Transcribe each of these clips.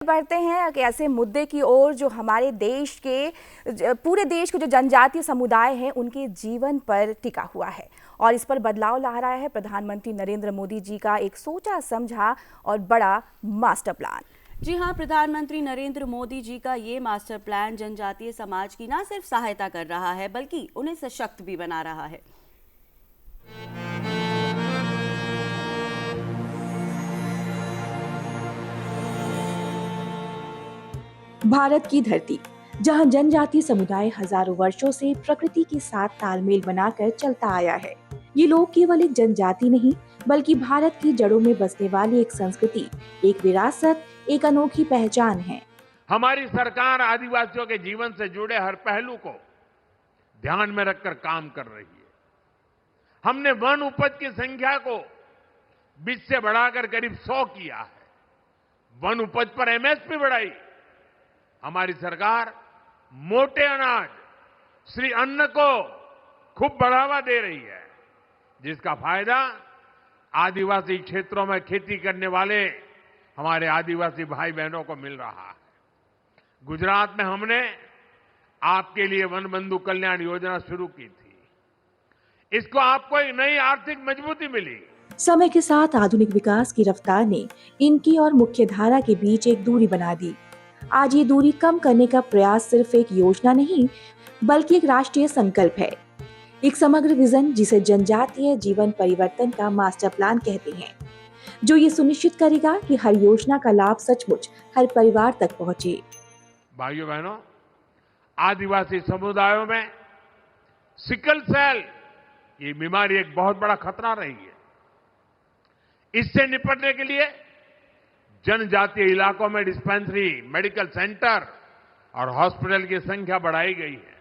बढ़ते हैं कि ऐसे मुद्दे की ओर जो हमारे देश के पूरे देश के जो जनजातीय समुदाय हैं उनके जीवन पर टिका हुआ है और इस पर बदलाव ला रहा है प्रधानमंत्री नरेंद्र मोदी जी का एक सोचा समझा और बड़ा मास्टर प्लान। जी हाँ, प्रधानमंत्री नरेंद्र मोदी जी का ये मास्टर प्लान जनजातीय समाज की न सिर्फ सहायता कर रहा है बल्कि उन्हें सशक्त भी बना रहा है। भारत की धरती, जहां जनजातीय समुदाय हजारों वर्षों से प्रकृति के साथ तालमेल बनाकर चलता आया है। ये लोग केवल एक जनजाति नहीं बल्कि भारत की जड़ों में बसने वाली एक संस्कृति, एक विरासत, एक अनोखी पहचान है। हमारी सरकार आदिवासियों के जीवन से जुड़े हर पहलू को ध्यान में रखकर काम कर रही है। हमने वन उपज की संख्या को 20 से बढ़ाकर करीब 100 किया है। वन उपज पर एमएसपी बढ़ाई। हमारी सरकार मोटे अनाज, श्री अन्न को खूब बढ़ावा दे रही है, जिसका फायदा आदिवासी क्षेत्रों में खेती करने वाले हमारे आदिवासी भाई बहनों को मिल रहा है। गुजरात में हमने आपके लिए वन बंधु कल्याण योजना शुरू की थी। इसको आपको एक नई आर्थिक मजबूती मिली। समय के साथ आधुनिक विकास की रफ्तार ने इनकी और मुख्य धारा के बीच एक दूरी बना दी। आज ये दूरी कम करने का प्रयास सिर्फ एक योजना नहीं बल्कि एक राष्ट्रीय संकल्प है, एक समग्र विजन जिसे जनजातीय जीवन परिवर्तन का मास्टर प्लान कहते हैं, जो ये सुनिश्चित करेगा कि हर योजना का लाभ सचमुच हर परिवार तक पहुंचे। भाइयों बहनों, आदिवासी समुदायों में सिकल सेल ये बीमारी एक बहुत बड़ा खतरा रही है। इससे निपटने के लिए जनजातीय इलाकों में डिस्पेंसरी, मेडिकल सेंटर और हॉस्पिटल की संख्या बढ़ाई गई है।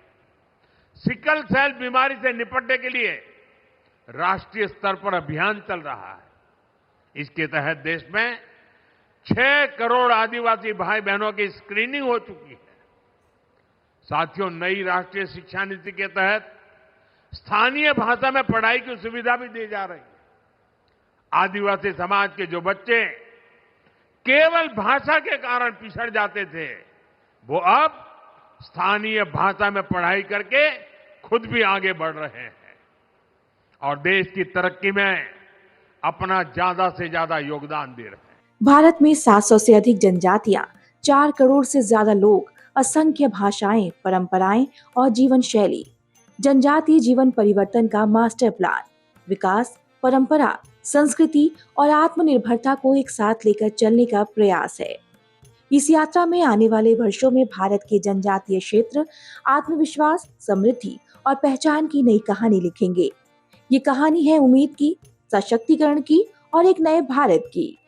सिकल सेल बीमारी से निपटने के लिए राष्ट्रीय स्तर पर अभियान चल रहा है। इसके तहत देश में 6 करोड़ आदिवासी भाई बहनों की स्क्रीनिंग हो चुकी है। साथियों, नई राष्ट्रीय शिक्षा नीति के तहत स्थानीय भाषा में पढ़ाई की सुविधा भी दी जा रही है। आदिवासी समाज के जो बच्चे केवल भाषा के कारण पिछड़ जाते थे, वो अब स्थानीय भाषा में पढ़ाई करके खुद भी आगे बढ़ रहे हैं और देश की तरक्की में अपना ज्यादा से ज्यादा योगदान दे रहे हैं। भारत में 700 से अधिक जनजातियां, 4 करोड़ से ज्यादा लोग, असंख्य भाषाएं, परंपराएं और जीवन शैली। जनजातीय जीवन परिवर्तन का मास्टर प्लान विकास, परंपरा, संस्कृति और आत्मनिर्भरता को एक साथ लेकर चलने का प्रयास है। इस यात्रा में आने वाले वर्षों में भारत के जनजातीय क्षेत्र आत्मविश्वास, समृद्धि और पहचान की नई कहानी लिखेंगे। ये कहानी है उम्मीद की, सशक्तिकरण की और एक नए भारत की।